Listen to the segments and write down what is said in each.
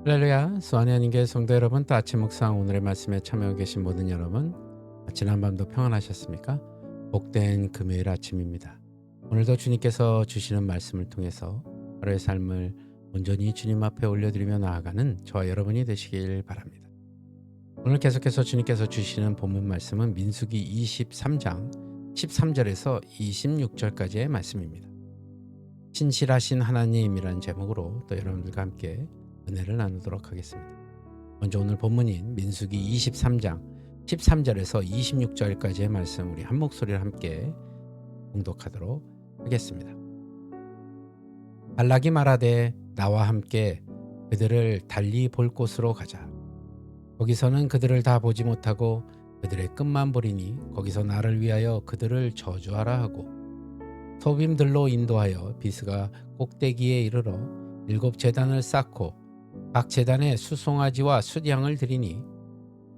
할렐루야, 수완의 하나님께 성도 여러분, 또 아침 묵상 오늘의 말씀에 참여하고 계신 모든 여러분, 지난밤도 평안하셨습니까? 복된 금요일 아침입니다. 오늘도 주님께서 주시는 말씀을 통해서 하루의 삶을 온전히 주님 앞에 올려드리며 나아가는 저와 여러분이 되시길 바랍니다. 오늘 계속해서 주님께서 주시는 본문 말씀은 민수기 23장 13절에서 26절까지의 말씀입니다. 신실하신 하나님이라는 제목으로 또 여러분들과 함께 은혜를 나누도록 하겠습니다. 먼저 오늘 본문인 민수기 23장 13절에서 26절까지의 말씀 우리 한 목소리를 함께 봉독하도록 하겠습니다. 발락이 말하되 나와 함께 그들을 달리 볼 곳으로 가자. 거기서는 그들을 다 보지 못하고 그들의 끝만 보리니 거기서 나를 위하여 그들을 저주하라 하고 소빔들로 인도하여 비스가 꼭대기에 이르러 7 제단을 쌓고 각 제단에 수송아지와 숫양을 드리니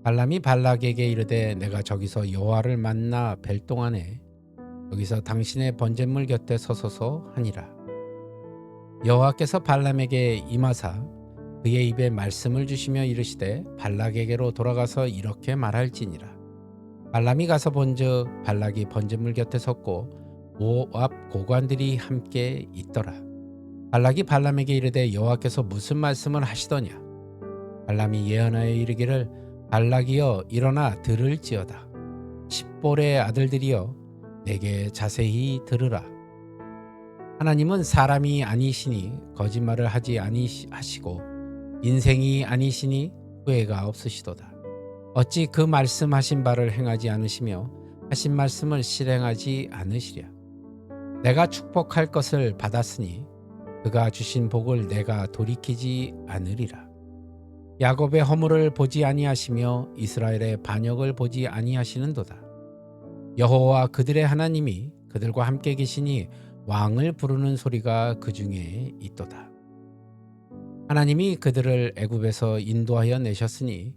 발람이 발락에게 이르되 내가 저기서 여호와를 만나 뵐 동안에 여기서 당신의 번제물 곁에 서소서 하니라. 여호와께서 발람에게 임하사 그의 입에 말씀을 주시며 이르시되 발락에게로 돌아가서 이렇게 말할지니라. 발람이 가서 본즉 발락이 번제물 곁에 섰고 모압 고관들이 함께 있더라. 발락이 발람에게 이르되 여호와께서 무슨 말씀을 하시더냐. 발람이 예언하여 이르기를 발락이여 일어나 들을지어다. 십볼의 아들들이여 내게 자세히 들으라. 하나님은 사람이 아니시니 거짓말을 하지 아니하시고 인생이 아니시니 후회가 없으시도다. 어찌 그 말씀하신 바를 행하지 않으시며 하신 말씀을 실행하지 않으시랴. 내가 축복할 것을 받았으니 그가 주신 복을 내가 돌이키지 않으리라. 야곱의 허물을 보지 아니하시며 이스라엘의 반역을 보지 아니하시는도다. 여호와 그들의 하나님이 그들과 함께 계시니 왕을 부르는 소리가 그 중에 있도다. 하나님이 그들을 애굽에서 인도하여 내셨으니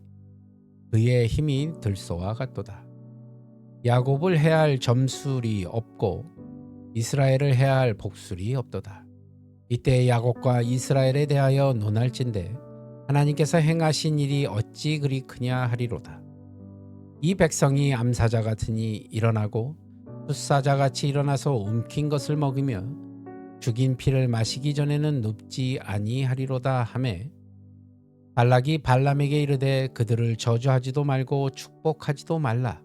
그의 힘이 들소와 같도다. 야곱을 해할 점술이 없고 이스라엘을 해할 복술이 없도다. 이때 야곱과 이스라엘에 대하여 논할진대 하나님께서 행하신 일이 어찌 그리 크냐 하리로다. 이 백성이 암사자 같으니 일어나고 숫사자같이 일어나서 움킨 것을 먹으며 죽인 피를 마시기 전에는 눕지 아니하리로다 하매 발락이 발람에게 이르되 그들을 저주하지도 말고 축복하지도 말라.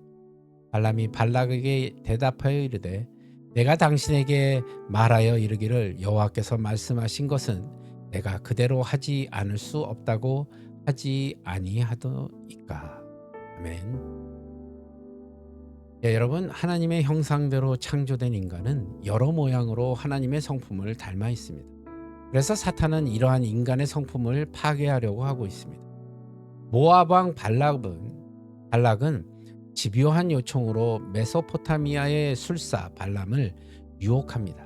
발람이 발락에게 대답하여 이르되 내가 당신에게 말하여 이르기를 여호와께서 말씀하신 것은 내가 그대로 하지 않을 수 없다고 하지 아니하더이까. 아멘. 여러분, 하나님의 형상대로 창조된 인간은 여러 모양으로 하나님의 성품을 닮아 있습니다. 그래서 사탄은 이러한 인간의 성품을 파괴하려고 하고 있습니다. 모압 왕 발락은 집요한 요청으로 메소포타미아의 술사 발람을 유혹합니다.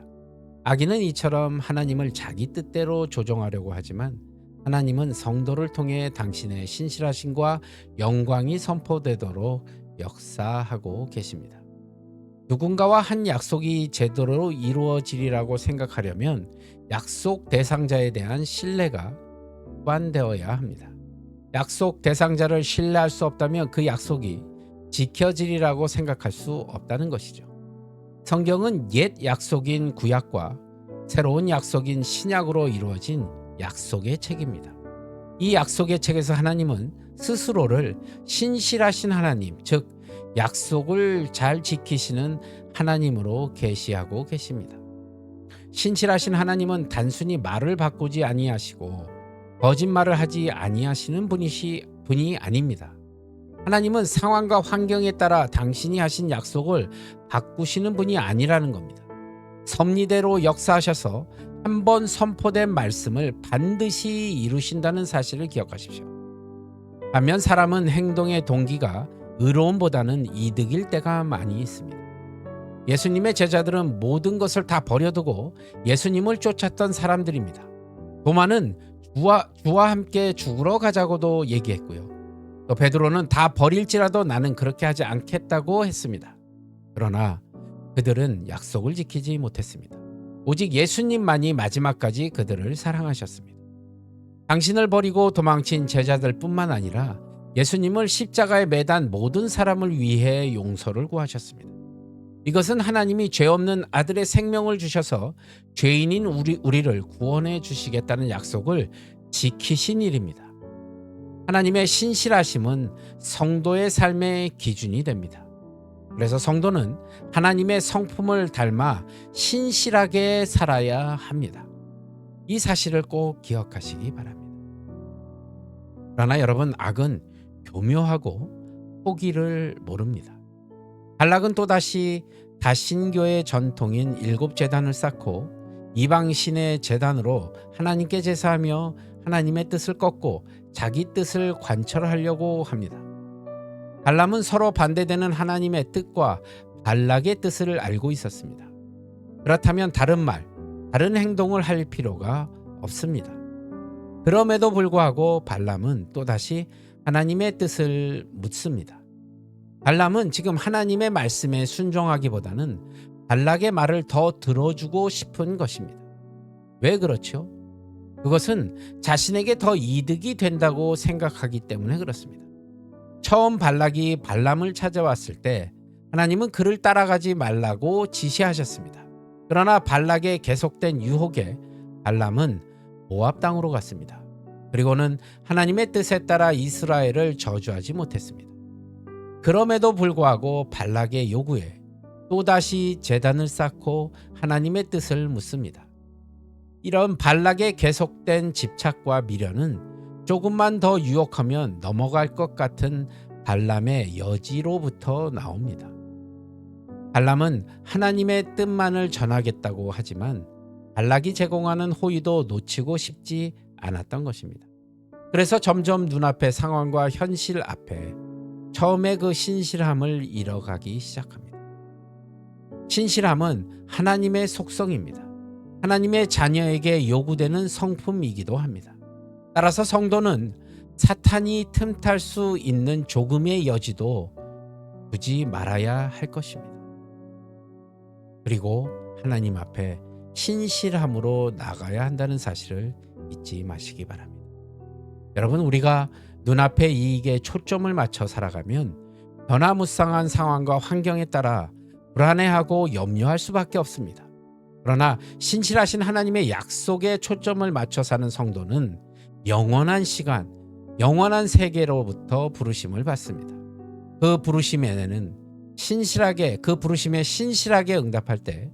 악인은 이처럼 하나님을 자기 뜻대로 조종하려고 하지만 하나님은 성도를 통해 당신의 신실하심과 영광이 선포되도록 역사하고 계십니다. 누군가와 한 약속이 제대로 이루어지리라고 생각하려면 약속 대상자에 대한 신뢰가 보완되어야 합니다. 약속 대상자를 신뢰할 수 없다면 그 약속이 지켜지리라고 생각할 수 없다는 것이죠. 성경은 옛 약속인 구약과 새로운 약속인 신약으로 이루어진 약속의 책입니다. 이 약속의 책에서 하나님은 스스로를 신실하신 하나님, 즉 약속을 잘 지키시는 하나님으로 계시하고 계십니다. 신실하신 하나님은 단순히 말을 바꾸지 아니하시고 거짓말을 하지 아니하시는 분이 아닙니다. 하나님은 상황과 환경에 따라 당신이 하신 약속을 바꾸시는 분이 아니라는 겁니다. 섭리대로 역사하셔서 한 번 선포된 말씀을 반드시 이루신다는 사실을 기억하십시오. 반면 사람은 행동의 동기가 의로움보다는 이득일 때가 많이 있습니다. 예수님의 제자들은 모든 것을 다 버려두고 예수님을 쫓았던 사람들입니다. 도마는 주와 함께 죽으러 가자고도 얘기했고요. 또 베드로는 다 버릴지라도 나는 그렇게 하지 않겠다고 했습니다. 그러나 그들은 약속을 지키지 못했습니다. 오직 예수님만이 마지막까지 그들을 사랑하셨습니다. 당신을 버리고 도망친 제자들뿐만 아니라 예수님을 십자가에 매단 모든 사람을 위해 용서를 구하셨습니다. 이것은 하나님이 죄 없는 아들의 생명을 주셔서 죄인인 우리를 구원해 주시겠다는 약속을 지키신 일입니다. 하나님의 신실하심은 성도의 삶의 기준이 됩니다. 그래서 성도는 하나님의 성품을 닮아 신실하게 살아야 합니다. 이 사실을 꼭 기억하시기 바랍니다. 그러나 여러분, 악은 교묘하고 포기를 모릅니다. 발락은 또다시 다신교의 전통인 일곱 제단을 쌓고 이방신의 제단으로 하나님께 제사하며 하나님의 뜻을 꺾고 자기 뜻을 관철하려고 합니다. 발람은 서로 반대되는 하나님의 뜻과 발락의 뜻을 알고 있었습니다. 그렇다면 다른 말, 다른 행동을 할 필요가 없습니다. 그럼에도 불구하고 발람은 또다시 하나님의 뜻을 묻습니다. 발람은 지금 하나님의 말씀에 순종하기보다는 발락의 말을 더 들어주고 싶은 것입니다. 왜 그렇죠? 그것은 자신에게 더 이득이 된다고 생각하기 때문에 그렇습니다. 처음 발락이 발람을 찾아왔을 때 하나님은 그를 따라가지 말라고 지시하셨습니다. 그러나 발락의 계속된 유혹에 발람은 모압 땅으로 갔습니다. 그리고는 하나님의 뜻에 따라 이스라엘을 저주하지 못했습니다. 그럼에도 불구하고 발락의 요구에 또다시 제단을 쌓고 하나님의 뜻을 묻습니다. 이런 발락의 계속된 집착과 미련은 조금만 더 유혹하면 넘어갈 것 같은 발람의 여지로부터 나옵니다. 발람은 하나님의 뜻만을 전하겠다고 하지만 발락이 제공하는 호의도 놓치고 싶지 않았던 것입니다. 그래서 점점 눈앞의 상황과 현실 앞에 처음에 그 신실함을 잃어가기 시작합니다. 신실함은 하나님의 속성입니다. 하나님의 자녀에게 요구되는 성품이기도 합니다. 따라서 성도는 사탄이 틈탈 수 있는 조금의 여지도 두지 말아야 할 것입니다. 그리고 하나님 앞에 신실함으로 나가야 한다는 사실을 잊지 마시기 바랍니다. 여러분, 우리가 눈앞의 이익에 초점을 맞춰 살아가면 변화무쌍한 상황과 환경에 따라 불안해하고 염려할 수밖에 없습니다. 그러나 신실하신 하나님의 약속에 초점을 맞춰 사는 성도는 영원한 시간, 영원한 세계로부터 부르심을 받습니다. 그 부르심에는 그 부르심에 신실하게 응답할 때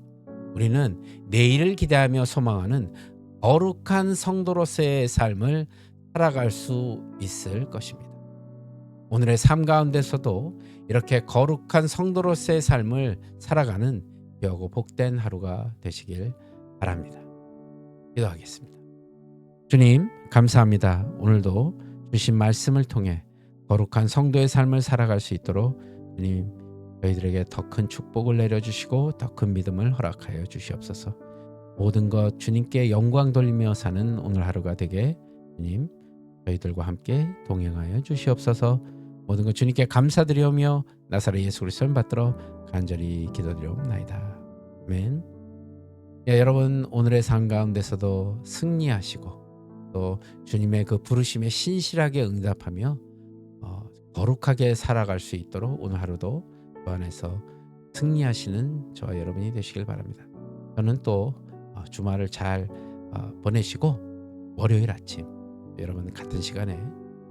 우리는 내일을 기대하며 소망하는 거룩한 성도로서의 삶을 살아갈 수 있을 것입니다. 오늘의 삶 가운데서도 이렇게 거룩한 성도로서의 삶을 살아가는 귀하고 복된 하루가 되시길 바랍니다. 기도하겠습니다. 주님, 감사합니다. 오늘도 주신 말씀을 통해 거룩한 성도의 삶을 살아갈 수 있도록 주님, 저희들에게 더 큰 축복을 내려주시고 더 큰 믿음을 허락하여 주시옵소서. 모든 것 주님께 영광 돌리며 사는 오늘 하루가 되게 주님, 저희들과 함께 동행하여 주시옵소서. 모든 것 주님께 감사드리오며 나사렛 예수 그리스도 이름 받들어 간절히 기도드리옵나이다. 아멘. 여러분, 오늘의 삶 가운데서도 승리하시고 또 주님의 그 부르심에 신실하게 응답하며 거룩하게 살아갈 수 있도록 오늘 하루도 그 안에서 승리하시는 저와 여러분이 되시길 바랍니다. 저는 또 주말을 잘 보내시고 월요일 아침 여러분 같은 시간에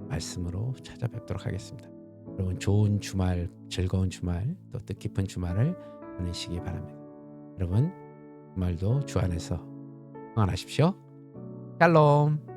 말씀으로 찾아뵙도록 하겠습니다. 여러분, 좋은 주말, 즐거운 주말, 또 뜻깊은 주말을 보내시기 바랍니다. 여러분, 주말도 주 안에서 평안하십시오. 샬롬.